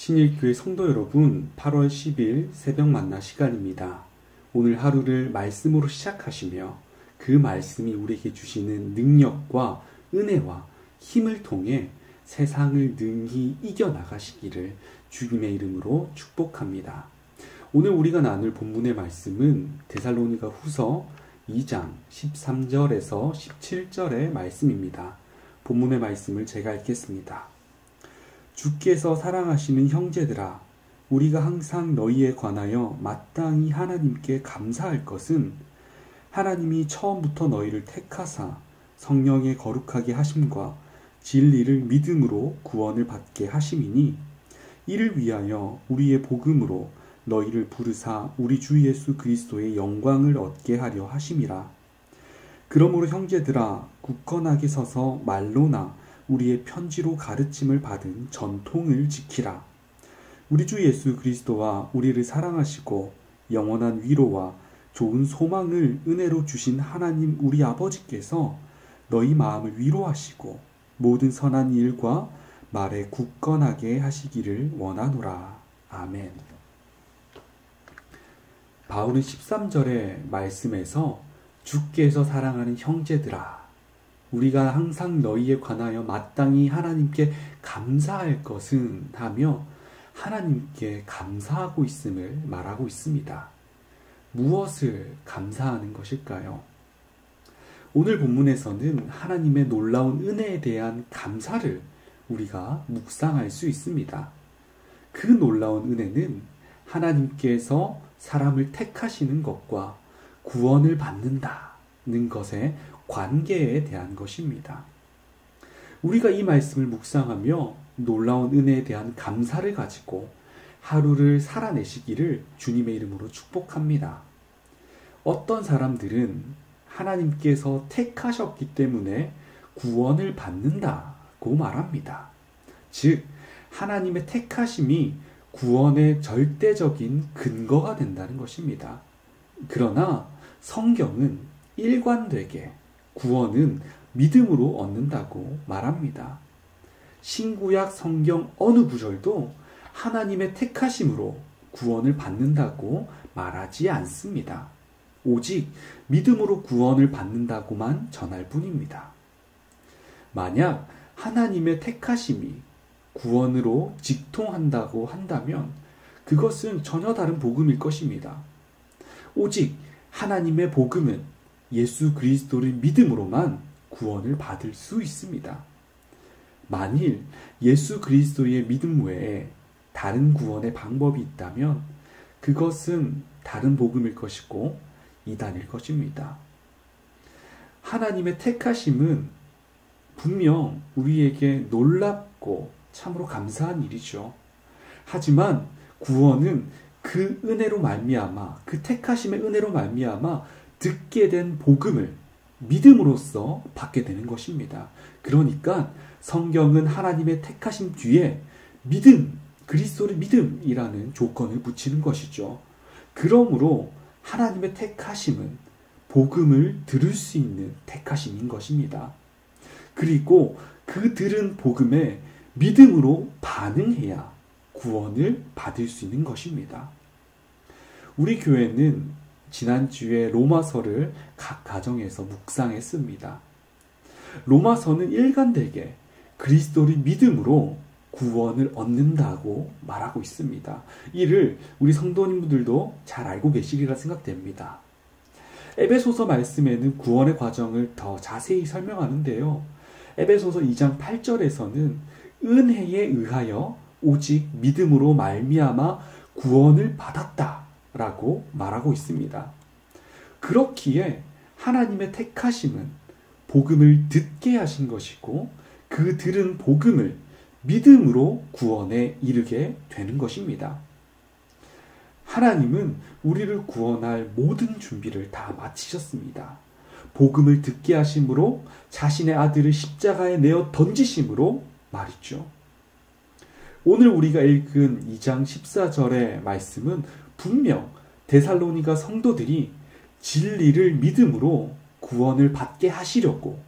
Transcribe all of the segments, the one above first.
신일교회 성도 여러분, 8월 10일 새벽 만나 시간입니다. 오늘 하루를 말씀으로 시작하시며 그 말씀이 우리에게 주시는 능력과 은혜와 힘을 통해 세상을 능히 이겨나가시기를 주님의 이름으로 축복합니다. 오늘 우리가 나눌 본문의 말씀은 데살로니가 후서 2장 13절에서 17절의 말씀입니다. 본문의 말씀을 제가 읽겠습니다. 주께서 사랑하시는 형제들아, 우리가 항상 너희에 관하여 마땅히 하나님께 감사할 것은 하나님이 처음부터 너희를 택하사 성령의 거룩하게 하심과 진리를 믿음으로 구원을 받게 하심이니, 이를 위하여 우리의 복음으로 너희를 부르사 우리 주 예수 그리스도의 영광을 얻게 하려 하심이라. 그러므로 형제들아, 굳건하게 서서 말로나 우리의 편지로 가르침을 받은 전통을 지키라. 우리 주 예수 그리스도와 우리를 사랑하시고 영원한 위로와 좋은 소망을 은혜로 주신 하나님 우리 아버지께서 너희 마음을 위로하시고 모든 선한 일과 말에 굳건하게 하시기를 원하노라. 아멘. 바울은 13절의 말씀에서 주께서 사랑하는 형제들아, 우리가 항상 너희에 관하여 마땅히 하나님께 감사할 것은 하며 하나님께 감사하고 있음을 말하고 있습니다. 무엇을 감사하는 것일까요? 오늘 본문에서는 하나님의 놀라운 은혜에 대한 감사를 우리가 묵상할 수 있습니다. 그 놀라운 은혜는 하나님께서 사람을 택하시는 것과 구원을 받는다는 것에 관계에 대한 것입니다. 우리가 이 말씀을 묵상하며 놀라운 은혜에 대한 감사를 가지고 하루를 살아내시기를 주님의 이름으로 축복합니다. 어떤 사람들은 하나님께서 택하셨기 때문에 구원을 받는다고 말합니다. 즉, 하나님의 택하심이 구원의 절대적인 근거가 된다는 것입니다. 그러나 성경은 일관되게 구원은 믿음으로 얻는다고 말합니다. 신구약 성경 어느 구절도 하나님의 택하심으로 구원을 받는다고 말하지 않습니다. 오직 믿음으로 구원을 받는다고만 전할 뿐입니다. 만약 하나님의 택하심이 구원으로 직통한다고 한다면 그것은 전혀 다른 복음일 것입니다. 오직 하나님의 복음은 예수 그리스도를 믿음으로만 구원을 받을 수 있습니다. 만일 예수 그리스도의 믿음 외에 다른 구원의 방법이 있다면 그것은 다른 복음일 것이고 이단일 것입니다. 하나님의 택하심은 분명 우리에게 놀랍고 참으로 감사한 일이죠. 하지만 구원은 그 은혜로 말미암아, 그 택하심의 은혜로 말미암아 듣게 된 복음을 믿음으로써 받게 되는 것입니다. 그러니까 성경은 하나님의 택하심 뒤에 믿음, 그리스도의 믿음이라는 조건을 붙이는 것이죠. 그러므로 하나님의 택하심은 복음을 들을 수 있는 택하심인 것입니다. 그리고 그 들은 복음에 믿음으로 반응해야 구원을 받을 수 있는 것입니다. 우리 교회는 지난주에 로마서를 각 가정에서 묵상했습니다. 로마서는 일관되게 그리스도를 믿음으로 구원을 얻는다고 말하고 있습니다. 이를 우리 성도님들도 잘 알고 계시리라 생각됩니다. 에베소서 말씀에는 구원의 과정을 더 자세히 설명하는데요. 에베소서 2장 8절에서는 은혜에 의하여 오직 믿음으로 말미암아 구원을 받았다라고 말하고 있습니다. 그렇기에 하나님의 택하심은 복음을 듣게 하신 것이고 그 들은 복음을 믿음으로 구원에 이르게 되는 것입니다. 하나님은 우리를 구원할 모든 준비를 다 마치셨습니다. 복음을 듣게 하심으로 자신의 아들을 십자가에 내어 던지심으로 말이죠. 오늘 우리가 읽은 2장 14절의 말씀은 분명 데살로니가 성도들이 진리를 믿음으로 구원을 받게 하시려고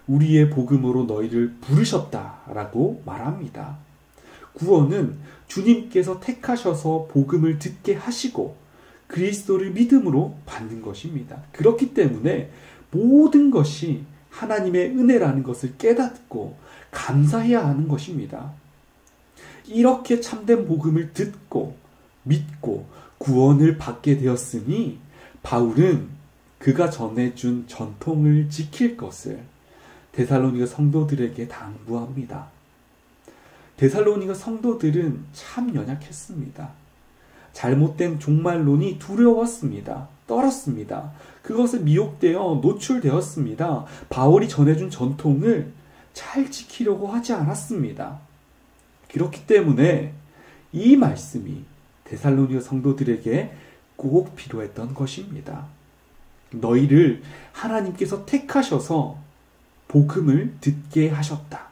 우리의 복음으로 너희를 부르셨다라고 말합니다. 구원은 주님께서 택하셔서 복음을 듣게 하시고 그리스도를 믿음으로 받는 것입니다. 그렇기 때문에 모든 것이 하나님의 은혜라는 것을 깨닫고 감사해야 하는 것입니다. 이렇게 참된 복음을 듣고 믿고 구원을 받게 되었으니 바울은 그가 전해준 전통을 지킬 것을 데살로니가 성도들에게 당부합니다. 데살로니가 성도들은 참 연약했습니다. 잘못된 종말론이 두려웠습니다. 떨었습니다. 그것에 미혹되어 노출되었습니다. 바울이 전해준 전통을 잘 지키려고 하지 않았습니다. 그렇기 때문에 이 말씀이 데살로니가 성도들에게 꼭 필요했던 것입니다. 너희를 하나님께서 택하셔서 복음을 듣게 하셨다.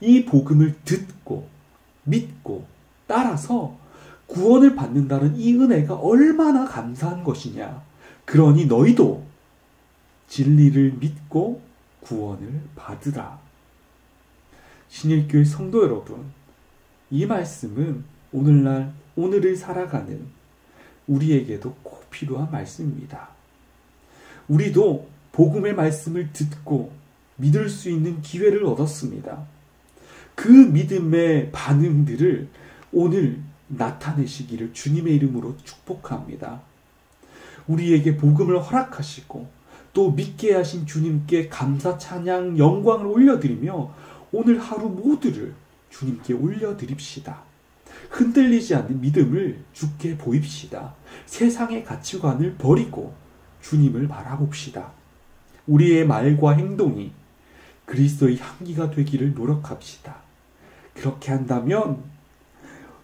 이 복음을 듣고 믿고 따라서 구원을 받는다는 이 은혜가 얼마나 감사한 것이냐. 그러니 너희도 진리를 믿고 구원을 받으라. 신일교회 성도 여러분, 이 말씀은 오늘을 살아가는 우리에게도 꼭 필요한 말씀입니다. 우리도 복음의 말씀을 듣고 믿을 수 있는 기회를 얻었습니다. 그 믿음의 반응들을 오늘 나타내시기를 주님의 이름으로 축복합니다. 우리에게 복음을 허락하시고 또 믿게 하신 주님께 감사, 찬양, 영광을 올려드리며 오늘 하루 모두를 주님께 올려드립시다. 흔들리지 않는 믿음을 주께 보입시다. 세상의 가치관을 버리고 주님을 바라봅시다. 우리의 말과 행동이 그리스도의 향기가 되기를 노력합시다. 그렇게 한다면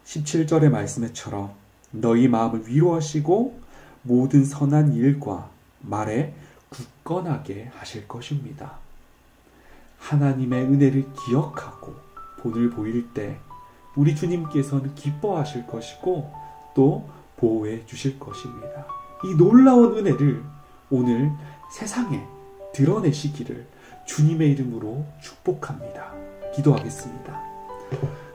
17절의 말씀에처럼 너희 마음을 위로하시고 모든 선한 일과 말에 굳건하게 하실 것입니다. 하나님의 은혜를 기억하고 본을 보일 때 우리 주님께서는 기뻐하실 것이고 또 보호해 주실 것입니다. 이 놀라운 은혜를 오늘 세상에 드러내시기를 주님의 이름으로 축복합니다. 기도하겠습니다.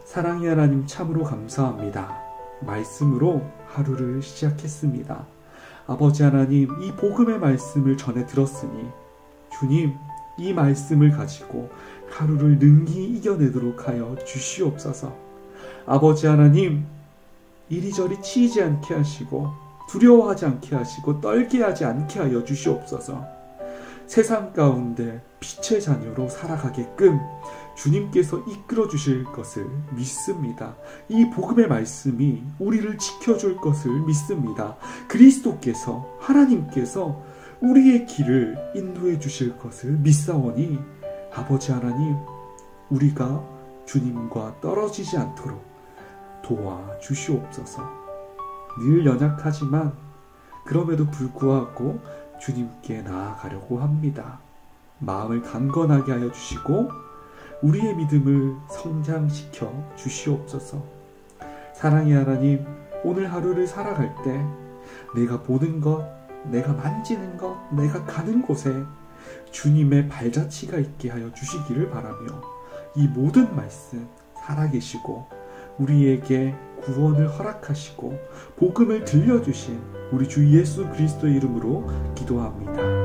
사랑의 하나님, 참으로 감사합니다. 말씀으로 하루를 시작했습니다. 아버지 하나님, 이 복음의 말씀을 전해 들었으니 주님, 이 말씀을 가지고 하루를 능히 이겨내도록 하여 주시옵소서. 아버지 하나님, 이리저리 치이지 않게 하시고 두려워하지 않게 하시고 떨게 하지 않게 하여 주시옵소서. 세상 가운데 빛의 자녀로 살아가게끔 주님께서 이끌어 주실 것을 믿습니다. 이 복음의 말씀이 우리를 지켜줄 것을 믿습니다. 그리스도께서, 하나님께서 우리의 길을 인도해 주실 것을 믿사오니 아버지 하나님, 우리가 주님과 떨어지지 않도록 도와주시옵소서. 늘 연약하지만 그럼에도 불구하고 주님께 나아가려고 합니다. 마음을 강건하게 하여 주시고 우리의 믿음을 성장시켜 주시옵소서. 사랑의 하나님, 오늘 하루를 살아갈 때 내가 보는 것, 내가 만지는 것, 내가 가는 곳에 주님의 발자취가 있게 하여 주시기를 바라며 이 모든 말씀 살아계시고 우리에게 구원을 허락하시고 복음을 들려주신 우리 주 예수 그리스도의 이름으로 기도합니다.